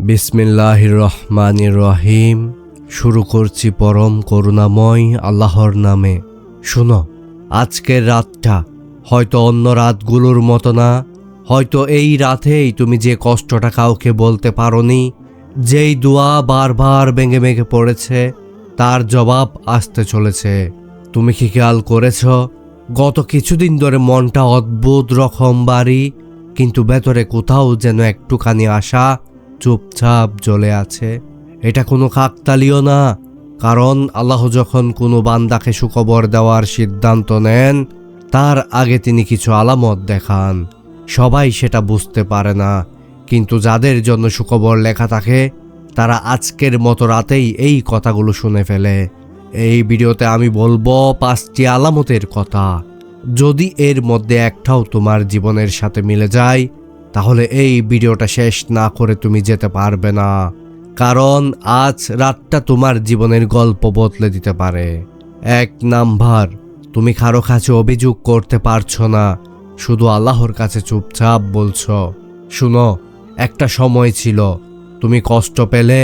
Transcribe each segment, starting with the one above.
বিসমিল্লাহির রহমানির রহিম। শুরু করছি পরম করুণাময় আল্লাহর নামে। শুনো, আজকের রাতটা হয়তো অন্য রাতগুলোর মতো না। হয়তো এই রাতেই তুমি যে কষ্টটা কাউকে বলতে পারোনি, যেই দোয়া বারবার ভেঙে ভেঙে পড়েছে, তার জবাব আসতে চলেছে। তুমি কি খেয়াল করেছ, গত কিছুদিন ধরে মনটা অদ্ভুত রকম ভারী, কিন্তু ভেতরে কোথাও যেন একটুখানি আশা চুপচাপ জ্বলে আছে। এটা কোনো কাকতালীয় না, কারণ আল্লাহ যখন কোনো বান্দাকে সুখবর দেওয়ার সিদ্ধান্ত নেন, তার আগে তিনি কিছু আলামত দেখান। সবাই সেটা বুঝতে পারে না, কিন্তু যাদের জন্য সুখবর লেখা থাকে, তারা আজকের মতো রাতেই এই কথাগুলো শুনে ফেলে। এই ভিডিওতে আমি বলবো 5টি আলামতের কথা। যদি এর মধ্যে একটাও তোমার জীবনের সাথে মিলে যায়, তাহলে এই ভিডিওটা শেষ না করে তুমি যেতে পারবে না, কারণ আজ রাতটা তোমার জীবনের গল্প বদলে দিতে পারে। 1 নাম্বার, তুমি কারো কাছে অভিযোগ করতে পারছো না, শুধু আল্লাহর কাছে চুপচাপ বলছো। শুনো, একটা সময় ছিল তুমি কষ্ট পেলে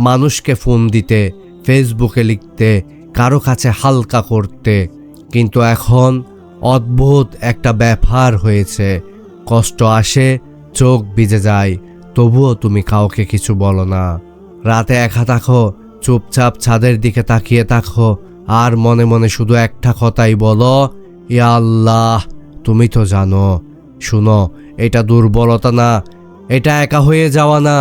মানুষকে ফোন দিতে, ফেসবুকে লিখতে, কারো কাছে হালকা করতে, কিন্তু এখন অদ্ভুত একটা ব্যাপার হয়েছে। কষ্ট আসে, চোখ ভিজে যায়, তবুও তুমি কাউকে কিছু বলো না। রাতে একা থাকো, চুপচাপ ছাদের দিকে তাকিয়ে থাকো, আর মনে মনে শুধু একটা কথাই বলো, ইয়া আল্লাহ, তুমি তো জানো। শুনো, এটা দুর্বলতা না, এটা একা হয়ে যাওয়া না,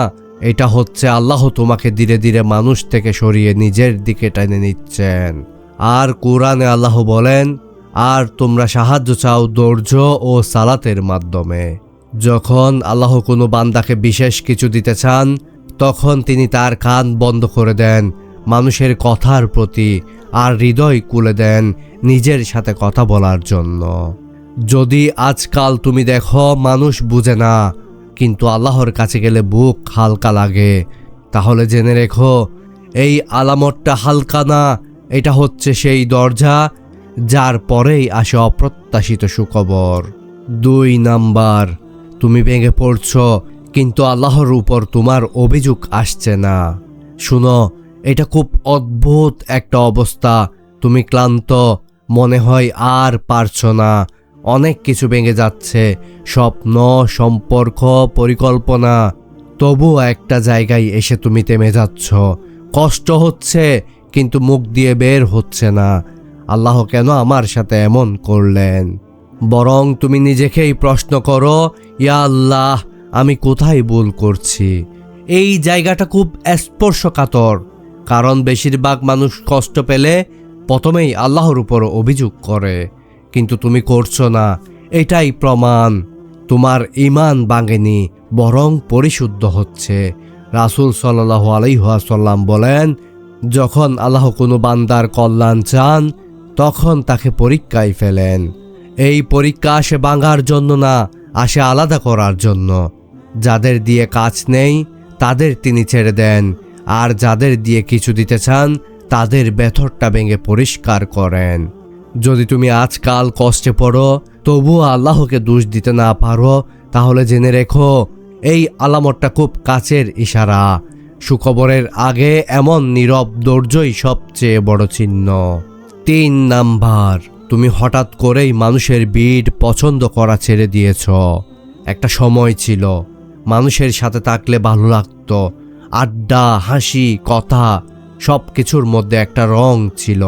এটা হচ্ছে আল্লাহ তোমাকে ধীরে ধীরে মানুষ থেকে সরিয়ে নিজের দিকে টেনে নিচ্ছেন। আর কোরআনে আল্লাহ বলেন, আর তোমরা সাহায্য চাও ধৈর্য ও সালাতের মাধ্যমে। যখন আল্লাহ কোনো বান্দাকে বিশেষ কিছু দিতে চান, তখন তিনি তার কান বন্ধ করে দেন মানুষের কথার প্রতি, আর হৃদয় খুলে দেন নিজের সাথে কথা বলার জন্য। যদি আজকাল তুমি দেখো মানুষ বুঝে না, কিন্তু আল্লাহর কাছে গেলে বুক হালকা লাগে, তাহলে জেনে রেখো, এই আলামতটা হালকা না, এটা হচ্ছে সেই দরজা যার পরেই আসে অপ্রত্যাশিত সুখবর। 2 নাম্বার, তুমি ভেঙে পড়ছো, কিন্তু আল্লাহর উপর তোমার অভিযোগ আসছে না। শুনো, এটা খুব অদ্ভুত একটা অবস্থা। তুমি ক্লান্ত, মনে হয় আর পারছো না, অনেক কিছু ভেঙে যাচ্ছে, স্বপ্ন, সম্পর্ক, পরিকল্পনা, তবুও একটা জায়গায় এসে তুমি থেমে যাচ্ছ। কষ্ট হচ্ছে, কিন্তু মুখ দিয়ে বের হচ্ছে না, আল্লাহ কেন আমার সাথে এমন করলেন? বরং তুমি নিজেকেই প্রশ্ন করো, ইয়া আল্লাহ, আমি কোথায় ভুল করছি? এই জায়গাটা খুব স্পর্শকাতর, কারণ বেশিরভাগ মানুষ কষ্ট পেলে প্রথমেই আল্লাহর উপর অভিযোগ করে, কিন্তু তুমি করছো না। এটাই প্রমাণ তোমার ঈমান ভাঙেনি, বরং পরিশুদ্ধ হচ্ছে। রাসূল সাল্লাল্লাহু আলাইহি ওয়াসাল্লাম বলেন, যখন আল্লাহ কোনো বান্দার কল্যাণ চান, তখন তাকে পরীক্ষায় ফেলেন। এই পরীক্ষা আসে ভাঙার জন্য না, আসে আলাদা করার জন্য। যাদের দিয়ে কাজ নেই তাদের তিনি ছেড়ে দেন, আর যাদের দিয়ে কিছু দিতে চান তাদের ভেতরটা ভেঙে পরিষ্কার করেন। যদি তুমি আজকাল কষ্টে পড়ো, তবুও আল্লাহকে দোষ দিতে না পারো, তাহলে জেনে রেখো, এই আলামতটা খুব কাছের ইশারা। সুখবরের আগে এমন নীরব ধৈর্যই সবচেয়ে বড় চিহ্ন। 3 নাম্বার, তুমি হঠাৎ করেই মানুষের ভিড় পছন্দ করা ছেড়ে দিয়েছ। একটা সময় ছিল মানুষের সাথে থাকলে ভালো লাগতো, আড্ডা, হাসি, কথা, সব কিছুর মধ্যে একটা রং ছিল।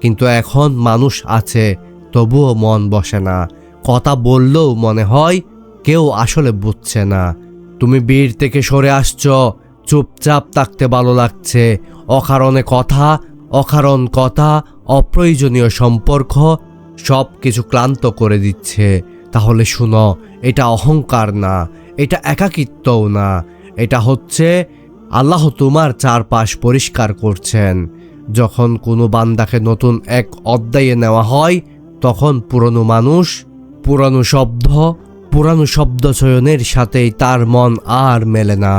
কিন্তু এখন মানুষ আছে, তবুও মন বসে না, কথা বললেও মনে হয় কেউ আসলে বুঝছে না। তুমি ভিড় থেকে সরে আসছো, চুপচাপ থাকতে ভালো লাগছে। অকারণে কথা, অকারণ কথা, অপ্রয়োজনীয় সম্পর্ক, সব কিছু ক্লান্ত করে দিচ্ছে। তাহলে শুনো, এটা অহংকার না, এটা একাকিত্বও না, এটা হচ্ছে আল্লাহ তোমার চারপাশ পরিষ্কার করছেন। যখন কোনো বান্দাকে নতুন এক অধ্যায়ে নেওয়া হয়, তখন পুরনো মানুষ, পুরানো শব্দ চয়নের সাথেই তার মন আর মেলে না।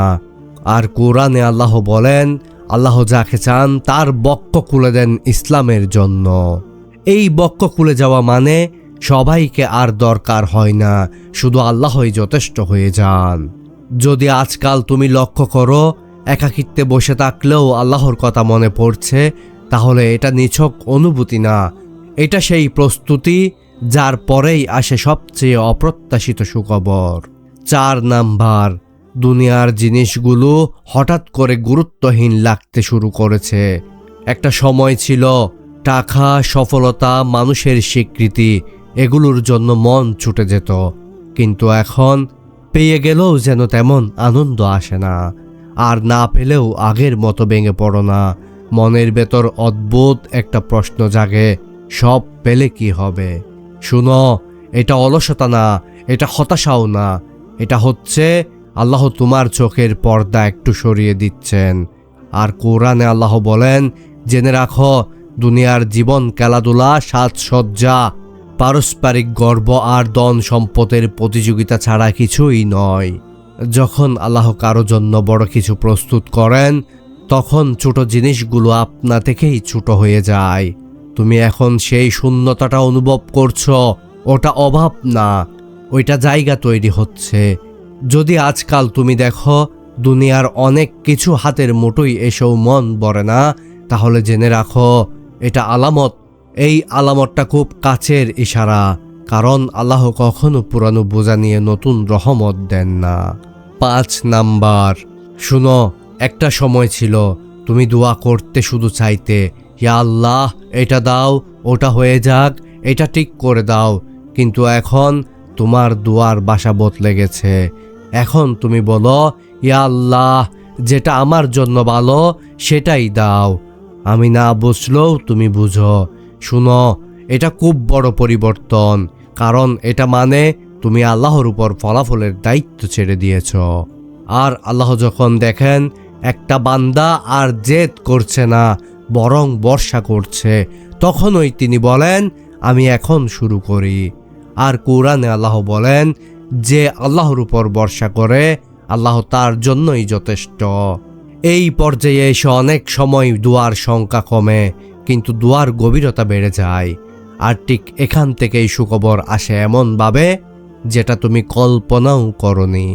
আর কোরআনে আল্লাহ বলেন, আল্লাহ যাকে চান তার বক্ষ খুলে দেন ইসলামের জন্য। এই বক্ষ খুলে যাওয়া মানে সবাইকে আর দরকার হয় না, শুধু আল্লাহই যথেষ্ট হয়ে যান। যদি আজকাল তুমি লক্ষ্য করো একাকিত্বে বসে থাকলেও আল্লাহর কথা মনে পড়ছে, তাহলে এটা নিছক অনুভূতি না, এটা সেই প্রস্তুতি যার পরেই আসে সবচেয়ে অপ্রত্যাশিত সুখবর। 4 নাম্বার, দুনিয়ার জিনিসগুলো হঠাৎ করে গুরুত্বহীন লাগতে শুরু করেছে। একটা সময় ছিল টাকা, সফলতা, মানুষের স্বীকৃতি এগুলোর জন্য মন ছুটে যেত, কিন্তু এখন পেয়ে গেলেও যেন তেমন আনন্দ আসে না, আর না পেলেও আগের মতো ভেঙে পড়ো না। মনের ভেতর অদ্ভুত একটা প্রশ্ন জাগে, সব পেলে কি হবে? শুনো, এটা অলসতা না, এটা হতাশাও না, এটা হচ্ছে আল্লাহ তোমার চোখের পর্দা একটু সরিয়ে দিচ্ছেন। আর কোরআনে আল্লাহ বলেন, জেনে রাখো দুনিয়ার জীবন খেলাধুলা, সাজসজ্জা, পারস্পরিক গর্ব আর ধন সম্পদের প্রতিযোগিতা ছাড়া কিছুই নয়। যখন আল্লাহ কারো জন্য বড় কিছু প্রস্তুত করেন, তখন ছোট জিনিসগুলো আপনা থেকেই ছোট হয়ে যায়। তুমি এখন সেই শূন্যতাটা অনুভব করছো, ওটা অভাব না, ওইটা জায়গা তৈরি হচ্ছে। যদি আজকাল তুমি দেখো দুনিয়ার অনেক কিছু হাতের মুঠোয় এসেও মন ভরে না, তাহলে জেনে রাখো এটা আলামত। এই আলামতটা খুব কাছের ইশারা, কারণ আল্লাহ কখনো পুরানো বোঝা নিয়ে নতুন রহমত দেন না। 5 নাম্বার, শুনো, একটা সময় ছিল তুমি দোয়া করতে শুধু চাইতে, ইয়া আল্লাহ এটা দাও, ওটা হয়ে যাক, এটা ঠিক করে দাও। কিন্তু এখন তোমার দোয়ার ভাষা বদলে গেছে। এখন তুমি বলো, ইয়া আল্লাহ যেটা আমার জন্য ভালো সেটাই দাও, আমি না বুঝলেও তুমি বুঝো। শুনো, এটা খুব বড় পরিবর্তন, কারণ এটা মানে তুমি আল্লাহর উপর ফলাফলের দায়িত্ব ছেড়ে দিয়েছ। আর আল্লাহ যখন দেখেন একটা বান্দা আর জেদ করছে না, বরং বর্ষা করছে, তখনই তিনি বলেন, আমি এখন শুরু করি। আর কোরআনে আল্লাহ বলেন, যে আল্লাহর উপর ভরসা করে আল্লাহ তার জন্যই যথেষ্ট। এই পর্যায়ে এসে অনেক সময় দোয়ার সংখ্যা কমে, কিন্তু দোয়ার গভীরতা বেড়ে যায়। আর ঠিক এখান থেকেই সুখবর আসে এমনভাবে যেটা তুমি কল্পনাও করনি।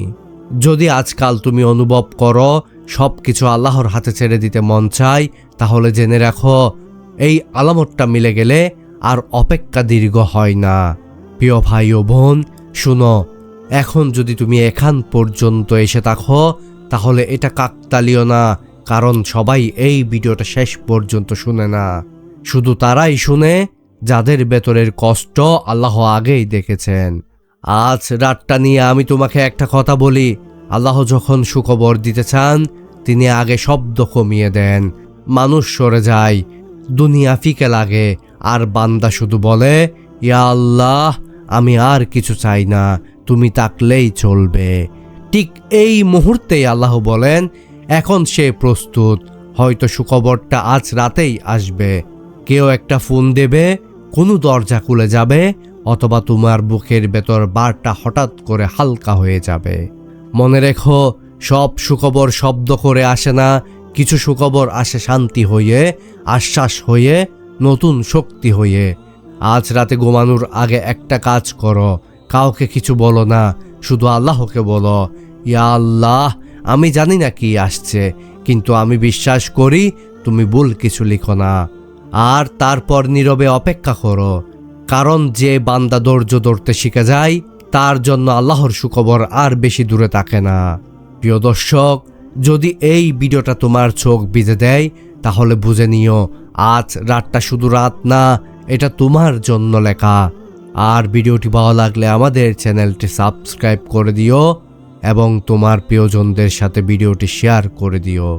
যদি আজকাল তুমি অনুভব করো সব কিছু আল্লাহর হাতে ছেড়ে দিতে মন চায়, তাহলে জেনে রাখো এই আলামতটা মিলে গেলে আর অপেক্ষা দীর্ঘ হয় না। প্রিয় ভাই ও বোন, শুনো, এখন যদি তুমি এখান পর্যন্ত এসে থাকো, তাহলে এটা কাকতালীয় না, কারণ সবাই এই ভিডিওটা শেষ পর্যন্ত শুনে না। শুধু তারাই শুনে যাদের ভেতরের কষ্ট আল্লাহ আগেই দেখেছেন। আজ রাতটা নিয়ে আমি তোমাকে একটা কথা বলি, আল্লাহ যখন সুখবর দিতে চান, তিনি আগে শব্দ কমিয়ে দেন, মানুষ সরে যায়, দুনিয়া ফিকে লাগে, আর বান্দা শুধু বলে, ইয়া আল্লাহ আমি আর কিছু চাই না, তুমি থাকলেই চলবে। ঠিক এই মুহূর্তেই আল্লাহ বলেন, এখন সে প্রস্তুত, হয়তো সুখবরটা আজ রাতেই আসবে। কেউ একটা ফোন দেবে, কোনো দরজা খুলে যাবে, অথবা তোমার বুকের ভেতর বারটা হঠাৎ করে হালকা হয়ে যাবে। মনে রেখো, সব সুখবর শব্দ করে আসে না, কিছু সুখবর আসে শান্তি হয়ে, আশ্বাস হয়ে, নতুন শক্তি হয়ে। আজ রাতে ঘুমানোর আগে একটা কাজ করো, কাউকে কিছু বলো না, শুধু আল্লাহকে বলো, ইয়া আল্লাহ আমি জানি না কি আসছে, কিন্তু আমি বিশ্বাস করি তুমি ভুল কিছু লিখো না। আর তারপর নীরবে অপেক্ষা করো, কারণ যে বান্দা ধৈর্য ধরতে শিখে যায়, তার জন্য আল্লাহর সুখবর আর বেশি দূরে থাকে না। প্রিয় দর্শক, যদি এই ভিডিওটা তোমার চোখ ভিজে দেয়, তাহলে বুঝে নিও আজ রাতটা শুধু রাত না, এটা তোমার জন্য লেখা। আর ভিডিওটি ভালো লাগলে আমাদের চ্যানেলটি সাবস্ক্রাইব করে দিও এবং তোমার প্রিয়জনদের সাথে ভিডিওটি শেয়ার করে দিও।